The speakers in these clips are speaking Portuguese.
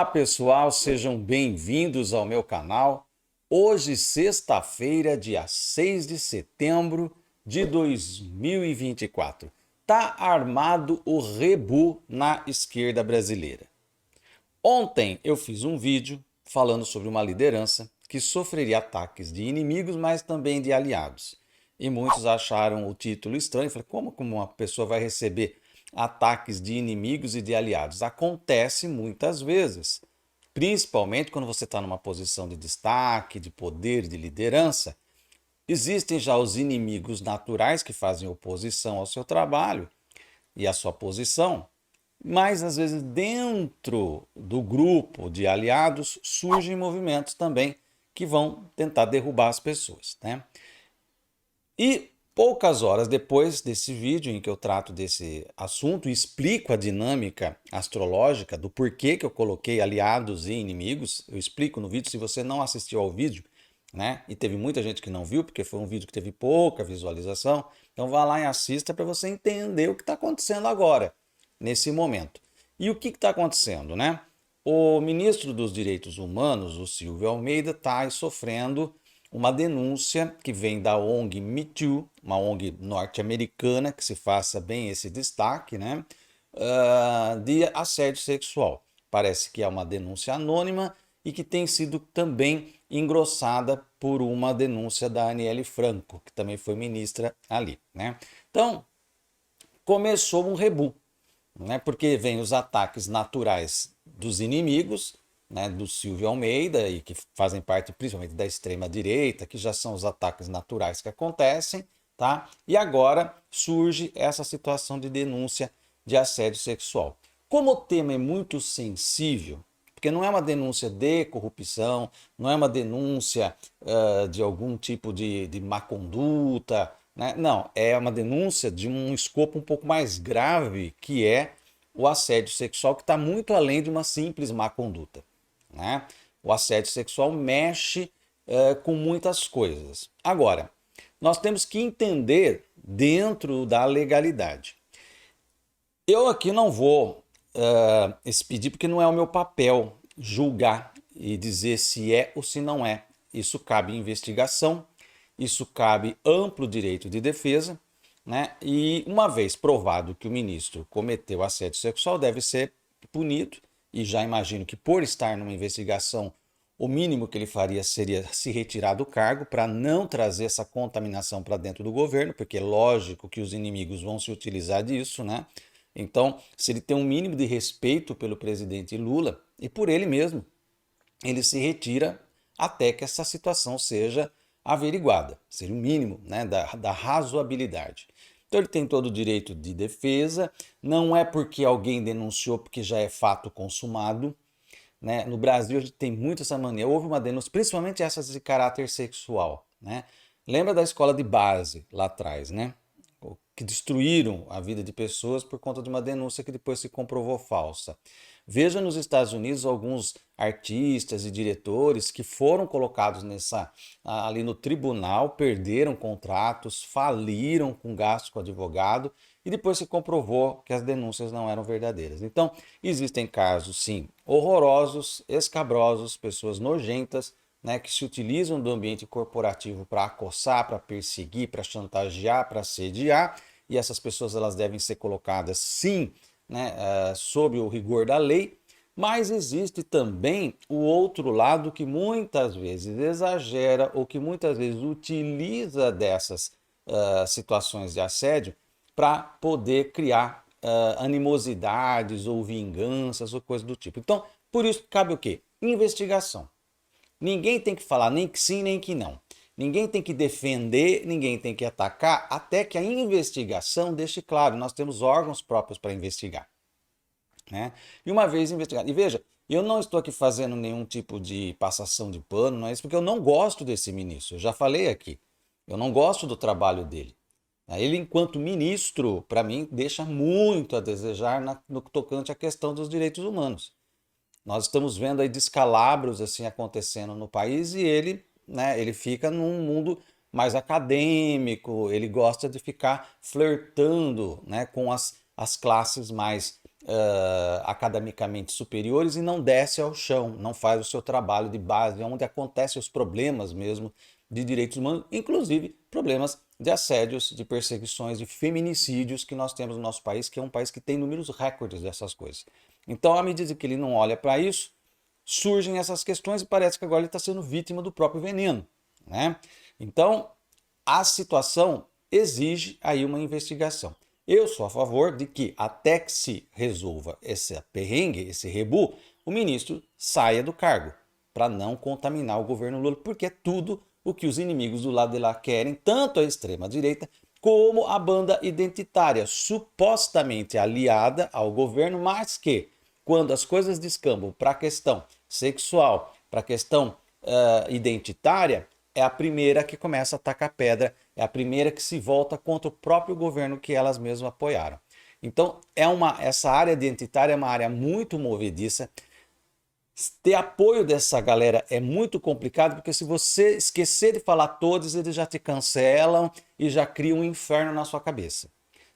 Olá pessoal, sejam bem-vindos ao meu canal. Hoje, sexta-feira, dia 6 de setembro de 2024. Tá armado o rebu na esquerda brasileira. Ontem eu fiz um vídeo falando sobre uma liderança que sofreria ataques de inimigos, mas também de aliados. E muitos acharam o título estranho. Falei, como uma pessoa vai receber ataques de inimigos e de aliados? Acontece muitas vezes, principalmente quando você está numa posição de destaque, de poder, de liderança. Existem já os inimigos naturais que fazem oposição ao seu trabalho e à sua posição, mas às vezes dentro do grupo de aliados surgem movimentos também que vão tentar derrubar as pessoas, né? E poucas horas depois desse vídeo em que eu trato desse assunto e explico a dinâmica astrológica do porquê que eu coloquei aliados e inimigos, eu explico no vídeo. Se você não assistiu ao vídeo, né? E teve muita gente que não viu, porque foi um vídeo que teve pouca visualização, então vá lá e assista para você entender o que está acontecendo agora, nesse momento. E o que está acontecendo, né? O ministro dos Direitos Humanos, o Silvio Almeida, está sofrendo uma denúncia que vem da ONG Me Too, uma ONG norte-americana que se faça bem esse destaque, né? De assédio sexual. Parece que é uma denúncia anônima e que tem sido também engrossada por uma denúncia da Aniele Franco, que também foi ministra ali, né? Então, começou um rebu, né? Porque vem os ataques naturais dos inimigos, né, do Silvio Almeida, e que fazem parte principalmente da extrema-direita, que já são os ataques naturais que acontecem, tá? E agora surge essa situação de denúncia de assédio sexual. Como o tema é muito sensível, porque não é uma denúncia de corrupção, não é uma denúncia de algum tipo de má conduta, né? Não, é uma denúncia de um escopo um pouco mais grave, que é o assédio sexual, que está muito além de uma simples má conduta, né? O assédio sexual mexe com muitas coisas. Agora, nós temos que entender dentro da legalidade. Eu aqui não vou expedir, porque não é o meu papel julgar e dizer se é ou se não é. Isso cabe investigação, isso cabe amplo direito de defesa, né? E uma vez provado que o ministro cometeu assédio sexual, deve ser punido. E já imagino que, por estar numa investigação, o mínimo que ele faria seria se retirar do cargo para não trazer essa contaminação para dentro do governo, porque é lógico que os inimigos vão se utilizar disso, né? Então, se ele tem um mínimo de respeito pelo presidente Lula e por ele mesmo, ele se retira até que essa situação seja averiguada. Seria o mínimo, né, da razoabilidade. Então ele tem todo o direito de defesa, não é porque alguém denunciou porque já é fato consumado, né? No Brasil a gente tem muito essa mania. Houve uma denúncia, principalmente essas de caráter sexual, né? Lembra da escola de base lá atrás, né? Que destruíram a vida de pessoas por conta de uma denúncia que depois se comprovou falsa. Veja nos Estados Unidos alguns artistas e diretores que foram colocados ali no tribunal, perderam contratos, faliram com gasto com advogado e depois se comprovou que as denúncias não eram verdadeiras. Então, existem casos, sim, horrorosos, escabrosos, pessoas nojentas, né, que se utilizam do ambiente corporativo para acossar, para perseguir, para chantagear, para assediar, e essas pessoas elas devem ser colocadas, sim, né, sob o rigor da lei. Mas existe também o outro lado que muitas vezes exagera ou que muitas vezes utiliza dessas situações de assédio para poder criar animosidades ou vinganças ou coisa do tipo. Então, por isso cabe o quê? Investigação. Ninguém tem que falar nem que sim, nem que não. Ninguém tem que defender, ninguém tem que atacar, até que a investigação deixe claro. Nós temos órgãos próprios para investigar, né? E uma vez investigado, e veja, eu não estou aqui fazendo nenhum tipo de passação de pano, não é isso, porque eu não gosto desse ministro. Eu já falei aqui, eu não gosto do trabalho dele. Ele, enquanto ministro, para mim, deixa muito a desejar no tocante à questão dos direitos humanos. Nós estamos vendo aí descalabros assim acontecendo no país e ele, né, ele fica num mundo mais acadêmico, ele gosta de ficar flertando, né, com as classes mais academicamente superiores e não desce ao chão, não faz o seu trabalho de base, onde acontecem os problemas mesmo de direitos humanos, inclusive problemas de assédios, de perseguições, de feminicídios que nós temos no nosso país, que é um país que tem números recordes dessas coisas. Então, à medida que ele não olha para isso, surgem essas questões e parece que agora ele está sendo vítima do próprio veneno, né? Então, a situação exige aí uma investigação. Eu sou a favor de que, até que se resolva esse perrengue, esse rebu, o ministro saia do cargo, para não contaminar o governo Lula, porque é tudo o que os inimigos do lado de lá querem, tanto a extrema-direita como a banda identitária, supostamente aliada ao governo, mas que, quando as coisas descambam para a questão sexual, para a questão identitária, é a primeira que começa a tacar pedra, é a primeira que se volta contra o próprio governo que elas mesmas apoiaram. Então, essa área identitária é uma área muito movediça. Ter apoio dessa galera é muito complicado, porque se você esquecer de falar todos, eles já te cancelam e já criam um inferno na sua cabeça,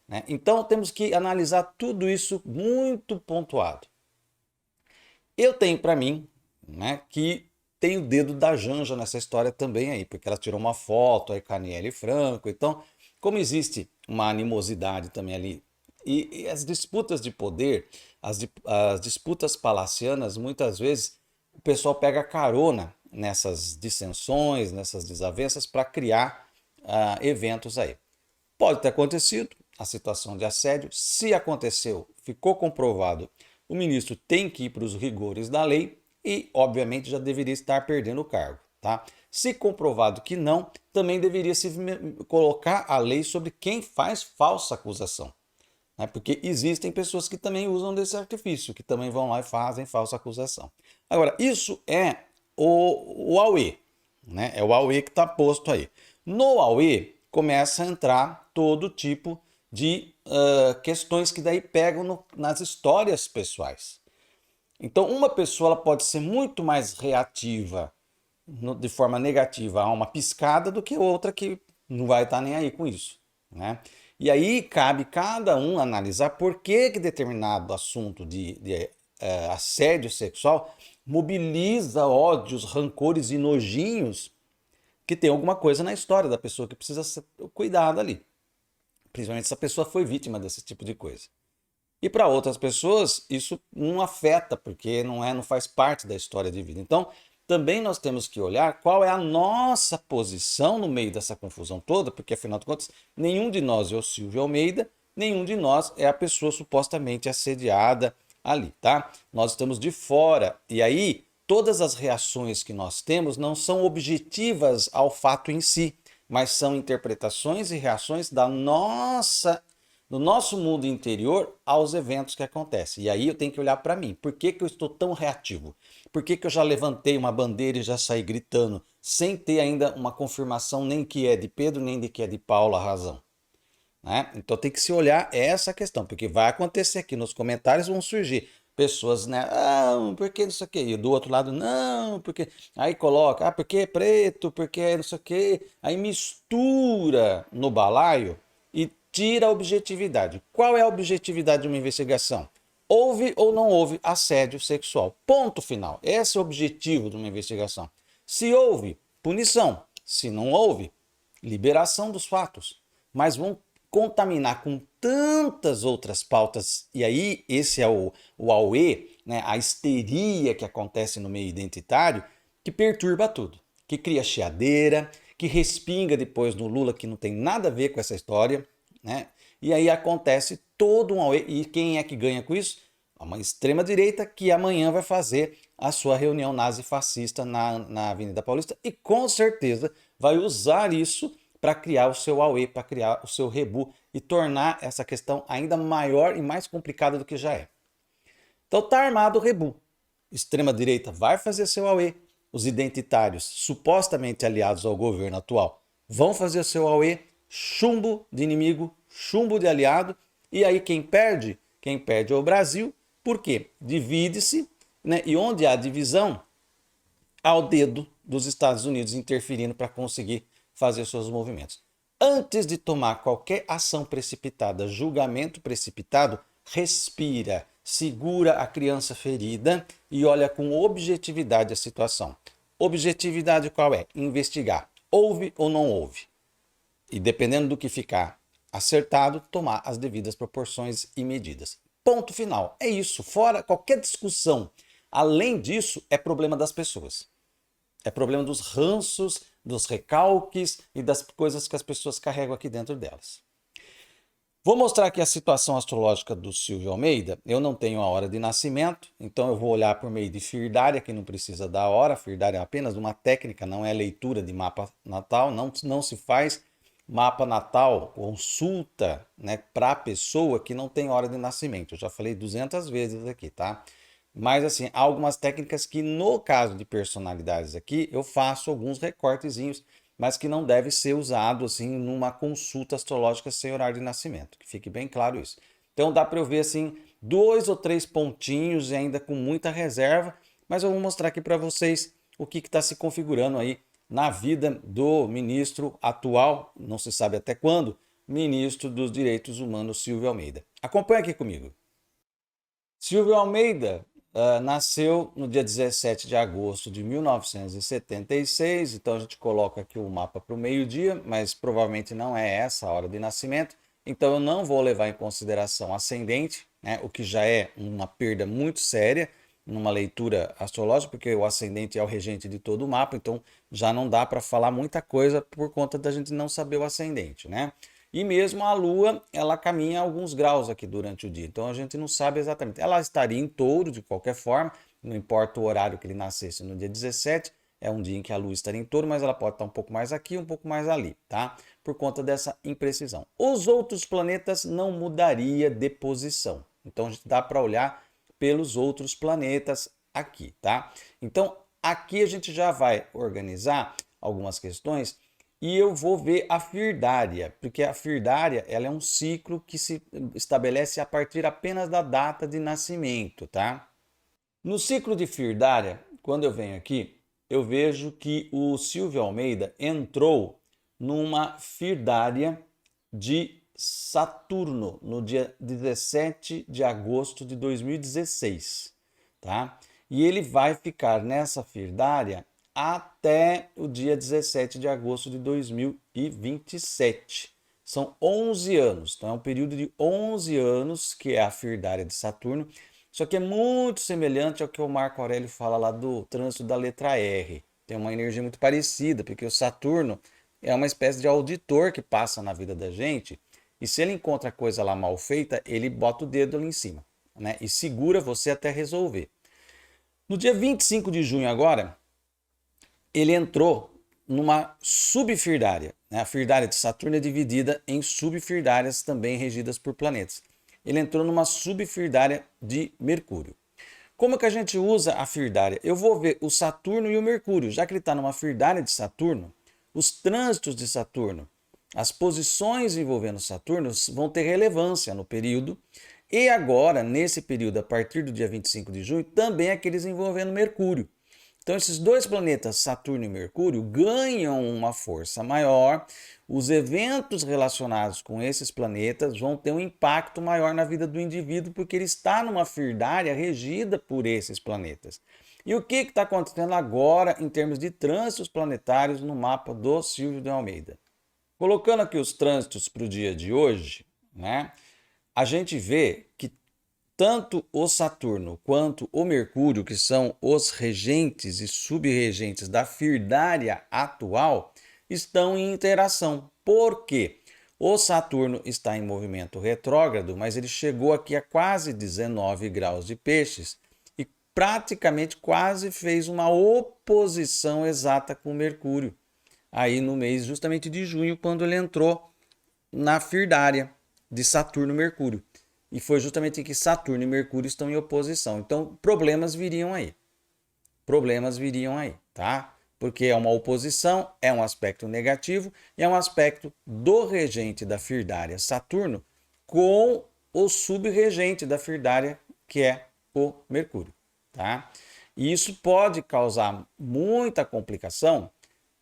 né? Então, temos que analisar tudo isso muito pontuado. Eu tenho para mim, né, que tem o dedo da Janja nessa história também aí, porque ela tirou uma foto aí com a Aniele Franco. Então, como existe uma animosidade também ali, e as disputas de poder, as disputas palacianas, muitas vezes o pessoal pega carona nessas dissensões, nessas desavenças para criar eventos aí. Pode ter acontecido a situação de assédio. Se aconteceu, ficou comprovado, o ministro tem que ir para os rigores da lei e, obviamente, já deveria estar perdendo o cargo, tá? Se comprovado que não, também deveria se colocar a lei sobre quem faz falsa acusação, né? Porque existem pessoas que também usam desse artifício, que também vão lá e fazem falsa acusação. Agora, isso é o AUE, né? É o AUE que está posto aí. No AUE começa a entrar todo tipo de questões que daí pegam nas histórias pessoais. Então, uma pessoa ela pode ser muito mais reativa de forma negativa a uma piscada do que outra que não vai estar nem aí com isso, né? E aí cabe cada um analisar por que determinado assunto de assédio sexual mobiliza ódios, rancores e nojinhos, que tem alguma coisa na história da pessoa que precisa ser cuidada ali. Principalmente se a pessoa foi vítima desse tipo de coisa. E para outras pessoas isso não afeta, porque não faz parte da história de vida. Então, também nós temos que olhar qual é a nossa posição no meio dessa confusão toda, porque afinal de contas, nenhum de nós é o Silvio Almeida, nenhum de nós é a pessoa supostamente assediada ali, tá? Nós estamos de fora. E aí, todas as reações que nós temos não são objetivas ao fato em si, mas são interpretações e reações do nosso mundo interior aos eventos que acontecem. E aí eu tenho que olhar para mim. Por que eu estou tão reativo? Por que eu já levantei uma bandeira e já saí gritando, sem ter ainda uma confirmação nem que é de Pedro, nem de que é de Paulo a razão? Né? Então tem que se olhar essa questão, porque vai acontecer aqui nos comentários, vão surgir pessoas, né? Ah, porque não sei o quê. E do outro lado, não, porque. Aí coloca, porque é preto, porque é não sei o quê. Aí mistura no balaio e tira a objetividade. Qual é a objetividade de uma investigação? Houve ou não houve assédio sexual? Ponto final. Esse é o objetivo de uma investigação. Se houve, punição. Se não houve, liberação dos fatos. Mas vão contaminar com tantas outras pautas, e aí esse é o auê, né, a histeria que acontece no meio identitário, que perturba tudo, que cria chiadeira, que respinga depois no Lula, que não tem nada a ver com essa história, né? E aí acontece todo um auê, e quem é que ganha com isso? Uma extrema-direita que amanhã vai fazer a sua reunião nazi-fascista na Avenida Paulista e com certeza vai usar isso para criar o seu auê, para criar o seu rebu e tornar essa questão ainda maior e mais complicada do que já é. Então tá armado o rebu. Extrema-direita vai fazer seu auê, os identitários, supostamente aliados ao governo atual, vão fazer seu auê, chumbo de inimigo, chumbo de aliado, e aí quem perde? Quem perde é o Brasil. Por quê? Divide-se, né? E onde há divisão, há o dedo dos Estados Unidos interferindo para conseguir fazer seus movimentos. Antes de tomar qualquer ação precipitada, julgamento precipitado, respira, segura a criança ferida e olha com objetividade a situação. Objetividade qual é? Investigar. Houve ou não houve? E dependendo do que ficar acertado, tomar as devidas proporções e medidas. Ponto final. É isso. Fora qualquer discussão. Além disso, é problema das pessoas. É problema dos ranços, dos recalques e das coisas que as pessoas carregam aqui dentro delas. Vou mostrar aqui a situação astrológica do Silvio Almeida. Eu não tenho a hora de nascimento, então eu vou olhar por meio de Firdária, que não precisa da hora. Firdária é apenas uma técnica, não é leitura de mapa natal. Não se faz mapa natal, consulta, né, para a pessoa que não tem hora de nascimento. Eu já falei 200 vezes aqui, tá? Mas assim, há algumas técnicas que no caso de personalidades aqui, eu faço alguns recortezinhos, mas que não deve ser usado assim numa consulta astrológica sem horário de nascimento, que fique bem claro isso. Então dá para eu ver assim 2 ou 3 pontinhos e ainda com muita reserva, mas eu vou mostrar aqui para vocês o que está se configurando aí na vida do ministro atual, não se sabe até quando, ministro dos Direitos Humanos, Silvio Almeida. Acompanha aqui comigo. Silvio Almeida nasceu no dia 17 de agosto de 1976, então a gente coloca aqui o mapa para o meio-dia, mas provavelmente não é essa a hora de nascimento, então eu não vou levar em consideração ascendente, né, o que já é uma perda muito séria numa leitura astrológica, porque o ascendente é o regente de todo o mapa, então já não dá para falar muita coisa por conta da gente não saber o ascendente, né? E mesmo a Lua, ela caminha alguns graus aqui durante o dia, então a gente não sabe exatamente. Ela estaria em Touro de qualquer forma, não importa o horário que ele nascesse no dia 17, é um dia em que a Lua estaria em Touro, mas ela pode estar um pouco mais aqui, um pouco mais ali, tá? Por conta dessa imprecisão. Os outros planetas não mudaria de posição, então a gente dá para olhar pelos outros planetas aqui, tá? Então aqui a gente já vai organizar algumas questões e eu vou ver a Firdária, porque a Firdária ela é um ciclo que se estabelece a partir apenas da data de nascimento, tá? No ciclo de Firdária, quando eu venho aqui, eu vejo que o Silvio Almeida entrou numa Firdária de Saturno no dia 17 de agosto de 2016, tá? E ele vai ficar nessa Firdária até o dia 17 de agosto de 2027. São 11 anos, então é um período de 11 anos que é a Firdária de Saturno. Isso aqui é muito semelhante ao que o Marco Aurélio fala lá do trânsito da letra R. Tem uma energia muito parecida, porque o Saturno é uma espécie de auditor que passa na vida da gente, e se ele encontra coisa lá mal feita, ele bota o dedo ali em cima, né? E segura você até resolver. No dia 25 de junho agora, ele entrou numa subfirdária, né? A firdária de Saturno é dividida em subfirdárias também regidas por planetas. Ele entrou numa subfirdária de Mercúrio. Como que a gente usa a firdária? Eu vou ver o Saturno e o Mercúrio. Já que ele está numa firdária de Saturno, os trânsitos de Saturno, as posições envolvendo Saturno vão ter relevância no período. E agora, nesse período, a partir do dia 25 de junho, também aqueles envolvendo Mercúrio. Então, esses dois planetas, Saturno e Mercúrio, ganham uma força maior. Os eventos relacionados com esses planetas vão ter um impacto maior na vida do indivíduo, porque ele está numa firdária regida por esses planetas. E o que está acontecendo agora em termos de trânsitos planetários no mapa do Silvio de Almeida? Colocando aqui os trânsitos para o dia de hoje, né, a gente vê que tanto o Saturno quanto o Mercúrio, que são os regentes e subregentes da firdária atual, estão em interação. Por quê? O Saturno está em movimento retrógrado, mas ele chegou aqui a quase 19 graus de peixes e praticamente quase fez uma oposição exata com o Mercúrio. Aí no mês justamente de junho, quando ele entrou na firdária de Saturno e Mercúrio. E foi justamente que Saturno e Mercúrio estão em oposição. Então, problemas viriam aí. Problemas viriam aí, tá? Porque é uma oposição, é um aspecto negativo e é um aspecto do regente da firdária Saturno com o subregente da firdária, que é o Mercúrio, tá? E isso pode causar muita complicação,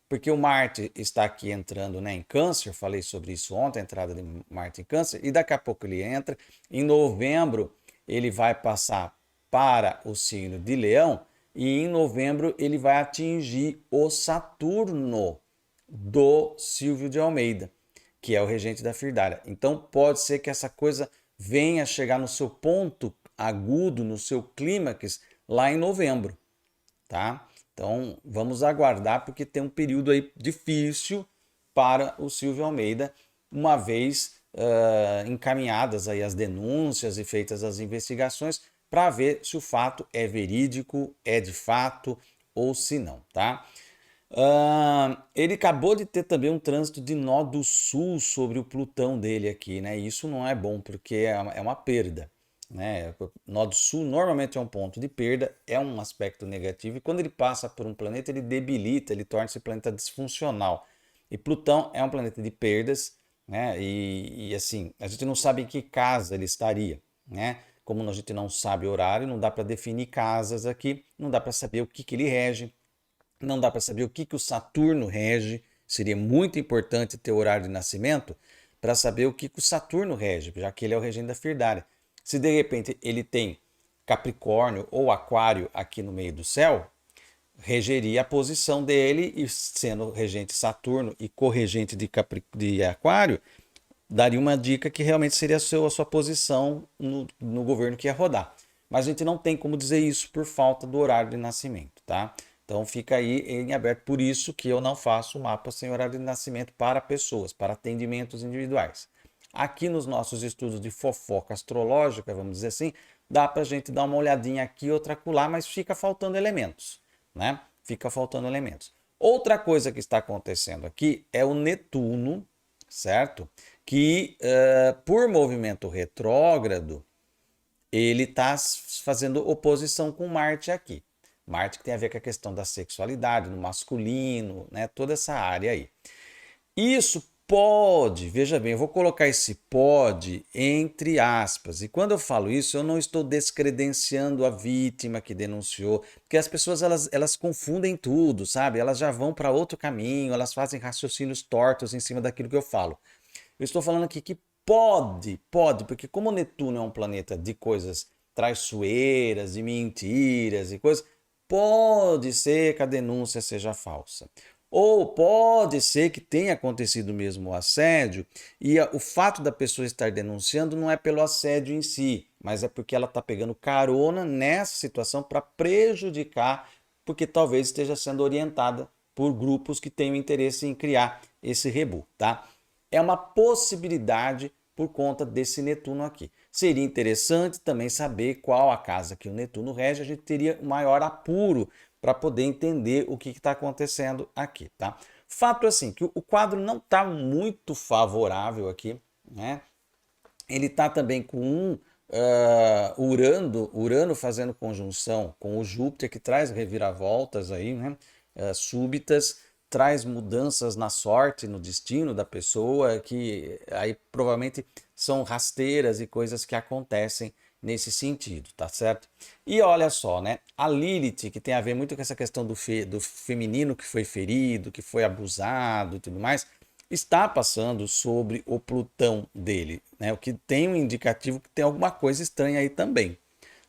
porque o Marte está aqui entrando, né, em Câncer, falei sobre isso ontem, a entrada de Marte em Câncer, e daqui a pouco ele entra. Em novembro, ele vai passar para o signo de Leão e em novembro ele vai atingir o Saturno do Silvio de Almeida, que é o regente da Firdária. Então pode ser que essa coisa venha chegar no seu ponto agudo, no seu clímax, lá em novembro, tá? Então vamos aguardar, porque tem um período aí difícil para o Silvio Almeida, uma vez encaminhadas aí as denúncias e feitas as investigações, para ver se o fato é verídico, é de fato ou se não, tá? Ele acabou de ter também um trânsito de nó do sul sobre o Plutão dele aqui, né? E isso não é bom, porque é uma perda, né? Nó do sul normalmente é um ponto de perda, é um aspecto negativo, e quando ele passa por um planeta, ele debilita, ele torna esse planeta disfuncional. E Plutão é um planeta de perdas, né? E assim, a gente não sabe em que casa ele estaria, né? Como a gente não sabe o horário, não dá para definir casas aqui, não dá para saber o que ele rege, não dá para saber o que o Saturno rege. Seria muito importante ter o horário de nascimento para saber o que o Saturno rege, já que ele é o regente da Firdária. Se de repente ele tem Capricórnio ou Aquário aqui no meio do céu, regeria a posição dele, e sendo regente Saturno e corregente de Aquário, daria uma dica que realmente seria a sua posição no governo que ia rodar. Mas a gente não tem como dizer isso por falta do horário de nascimento, tá? Então fica aí em aberto. Por isso que eu não faço mapa sem horário de nascimento para pessoas, para atendimentos individuais. Aqui nos nossos estudos de fofoca astrológica, vamos dizer assim, dá para a gente dar uma olhadinha aqui, outra acolá, mas fica faltando elementos, né? Fica faltando elementos. Outra coisa que está acontecendo aqui é o Netuno, certo? Que por movimento retrógrado, ele está fazendo oposição com Marte aqui. Marte que tem a ver com a questão da sexualidade, no masculino, né? Toda essa área aí. Isso pode, veja bem, eu vou colocar esse pode entre aspas. E quando eu falo isso, eu não estou descredenciando a vítima que denunciou, porque as pessoas elas confundem tudo, sabe? Elas já vão para outro caminho, elas fazem raciocínios tortos em cima daquilo que eu falo. Eu estou falando aqui que pode, porque como Netuno é um planeta de coisas traiçoeiras, de mentiras e coisas, pode ser que a denúncia seja falsa. Ou pode ser que tenha acontecido mesmo o assédio e o fato da pessoa estar denunciando não é pelo assédio em si, mas é porque ela está pegando carona nessa situação para prejudicar, porque talvez esteja sendo orientada por grupos que tenham interesse em criar esse rebu, tá? É uma possibilidade por conta desse Netuno aqui. Seria interessante também saber qual a casa que o Netuno rege, a gente teria maior apuro para poder entender o que está acontecendo aqui, tá? Fato assim, que o quadro não está muito favorável aqui, né? Ele está também com Urano fazendo conjunção com o Júpiter, que traz reviravoltas aí, né? Súbitas, traz mudanças na sorte, no destino da pessoa, que aí provavelmente são rasteiras e coisas que acontecem nesse sentido, tá certo? E olha só, né? A Lilith, que tem a ver muito com essa questão do feminino que foi ferido, que foi abusado e tudo mais, está passando sobre o Plutão dele, né? O que tem um indicativo que tem alguma coisa estranha aí também,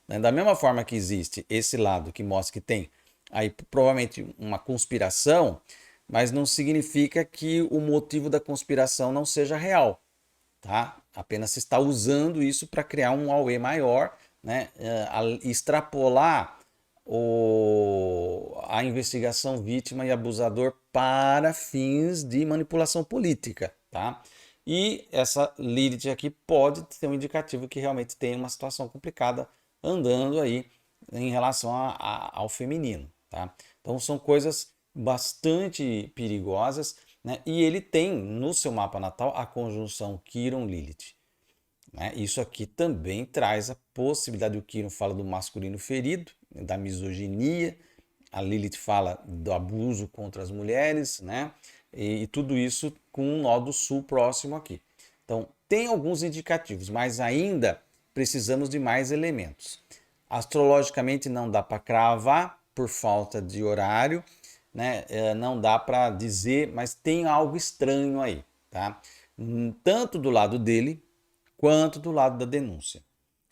né? Da mesma forma que existe esse lado que mostra que tem aí provavelmente uma conspiração, mas não significa que o motivo da conspiração não seja real, tá? Apenas se está usando isso para criar um auê maior, né? Extrapolar a investigação vítima e abusador para fins de manipulação política, tá? E essa Lilith aqui pode ter um indicativo que realmente tem uma situação complicada andando aí em relação ao feminino, tá? Então são coisas bastante perigosas, né? E ele tem no seu mapa natal a conjunção Quiron-Lilith, né? Isso aqui também traz a possibilidade, o Quiron fala do masculino ferido, da misoginia, a Lilith fala do abuso contra as mulheres, né? E tudo isso com um nó do sul próximo aqui. Então, tem alguns indicativos, mas ainda precisamos de mais elementos. Astrologicamente não dá para cravar por falta de horário, né? Não dá para dizer, mas tem algo estranho aí, tá? Tanto do lado dele quanto do lado da denúncia.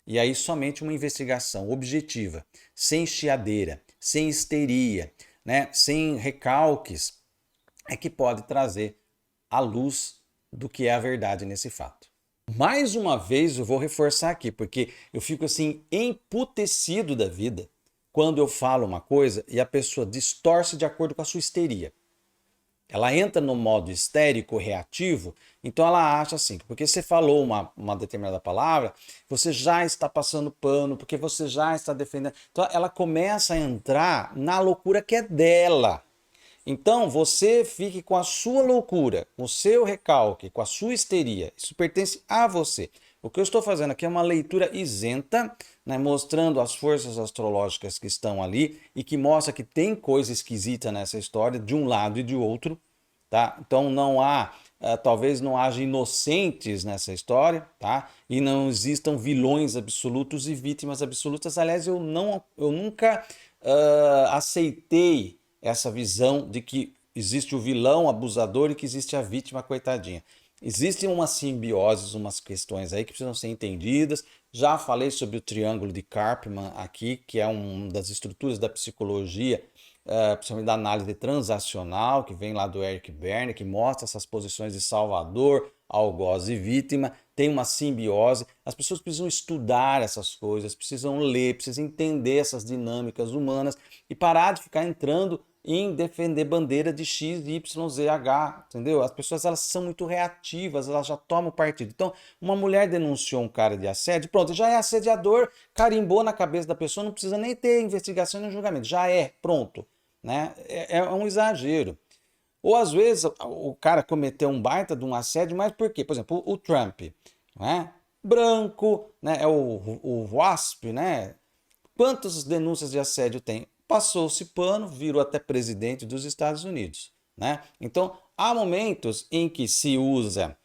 E aí somente uma investigação objetiva, sem chiadeira, sem histeria, né, sem recalques, é que pode trazer à luz do que é a verdade nesse fato. Mais uma vez eu vou reforçar aqui, porque eu fico assim emputecido da vida quando eu falo uma coisa e a pessoa distorce de acordo com a sua histeria. Ela entra no modo histérico, reativo, então ela acha assim, porque você falou uma determinada palavra, você já está passando pano, porque você já está defendendo. Então ela começa a entrar na loucura que é dela. Então você fique com a sua loucura, com o seu recalque, com a sua histeria. Isso pertence a você. O que eu estou fazendo aqui é uma leitura isenta, né, mostrando as forças astrológicas que estão ali e que mostra que tem coisa esquisita nessa história de um lado e de outro, tá? Então não há, talvez não haja inocentes nessa história, tá? E não existam vilões absolutos e vítimas absolutas. Aliás, eu nunca aceitei essa visão de que existe o vilão abusador e que existe a vítima coitadinha. Existem umas simbioses, umas questões aí que precisam ser entendidas. Já falei sobre o triângulo de Karpman aqui, que é uma das estruturas da psicologia, principalmente da análise transacional, que vem lá do Eric Berne, que mostra essas posições de salvador, algoz e vítima. Tem uma simbiose. As pessoas precisam estudar essas coisas, precisam ler, precisam entender essas dinâmicas humanas e parar de ficar entrando em defender bandeira de X, Y, Z, H, entendeu? As pessoas elas são muito reativas, elas já tomam partido. Então, uma mulher denunciou um cara de assédio, pronto, já é assediador, carimbou na cabeça da pessoa, não precisa nem ter investigação nem julgamento, já é, pronto, né? É um exagero. Ou às vezes o cara cometeu um baita de um assédio, mas por quê? Por exemplo, o Trump, né? Branco, né? É o WASP, né? Quantas denúncias de assédio tem? Passou-se pano, virou até presidente dos Estados Unidos, né? Então, há momentos em que se usa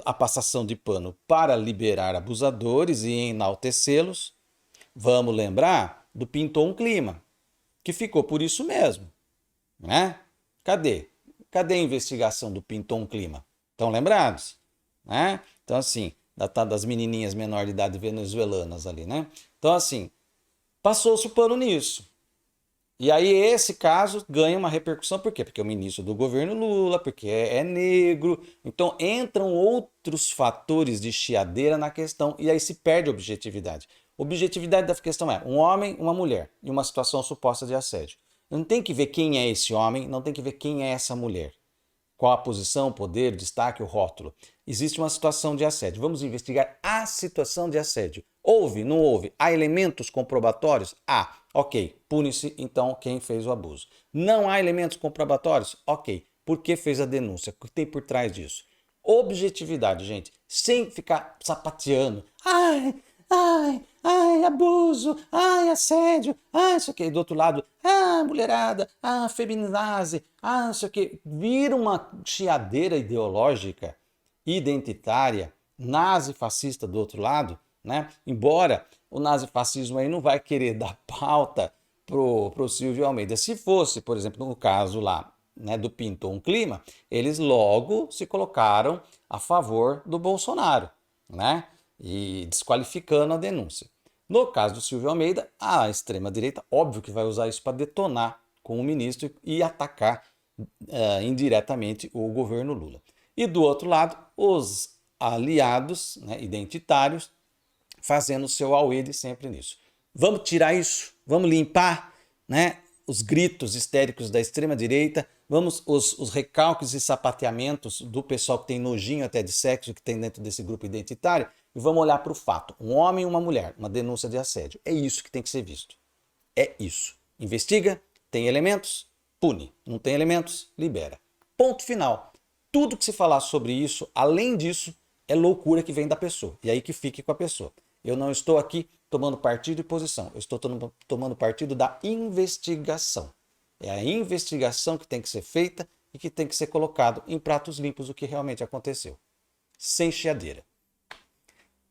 a passação de pano para liberar abusadores e enaltecê-los. Vamos lembrar do Pintou um Clima, que ficou por isso mesmo, né? Cadê? Cadê a investigação do Pintou um Clima? Estão lembrados? Né? Então, assim, das menininhas menor de idade venezuelanas ali, né? Então, assim, passou-se o pano nisso. E aí esse caso ganha uma repercussão, por quê? Porque é o ministro do governo Lula, porque é negro. Então entram outros fatores de chiadeira na questão e aí se perde a objetividade. Objetividade da questão é um homem, uma mulher e uma situação suposta de assédio. Não tem que ver quem é esse homem, não tem que ver quem é essa mulher. Qual a posição, o poder, o destaque, o rótulo. Existe uma situação de assédio. Vamos investigar a situação de assédio. Houve, não houve? Há elementos comprobatórios? Há. Ok, pune-se então quem fez o abuso. Não há elementos comprobatórios? Ok, por que fez a denúncia? O que tem por trás disso? Objetividade, gente, sem ficar sapateando. Ai, abuso, ai, assédio, ai, isso aqui. Do outro lado, mulherada, feminazi, isso aqui. Vira uma chiadeira ideológica, identitária, nazi-fascista do outro lado, né? Embora o nazifascismo aí não vai querer dar pauta pro Silvio Almeida. Se fosse, por exemplo, no caso lá, né, do Pintou um Clima, eles logo se colocaram a favor do Bolsonaro, né? E desqualificando a denúncia. No caso do Silvio Almeida, a extrema-direita, óbvio que vai usar isso para detonar com o ministro e atacar indiretamente o governo Lula. E do outro lado, os aliados, né, identitários, fazendo o seu auê de sempre nisso. Vamos tirar isso, vamos limpar, né, os gritos histéricos da extrema-direita, vamos os recalques e sapateamentos do pessoal que tem nojinho até de sexo, que tem dentro desse grupo identitário, e vamos olhar para o fato. Um homem e uma mulher, uma denúncia de assédio. É isso que tem que ser visto. É isso. Investiga, tem elementos, pune. Não tem elementos, libera. Ponto final. Tudo que se falar sobre isso, além disso, é loucura que vem da pessoa. E aí que fique com a pessoa. Eu não estou aqui tomando partido e posição. Eu estou tomando partido da investigação. É a investigação que tem que ser feita e que tem que ser colocado em pratos limpos o que realmente aconteceu. Sem chiadeira.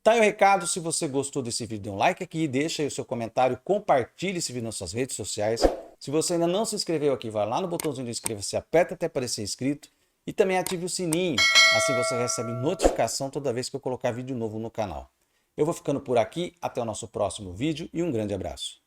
Tá aí o recado. Se você gostou desse vídeo, dê um like aqui, deixa aí o seu comentário, compartilhe esse vídeo nas suas redes sociais. Se você ainda não se inscreveu aqui, vai lá no botãozinho de inscreva-se, aperta até aparecer inscrito e também ative o sininho. Assim você recebe notificação toda vez que eu colocar vídeo novo no canal. Eu vou ficando por aqui, até o nosso próximo vídeo e um grande abraço.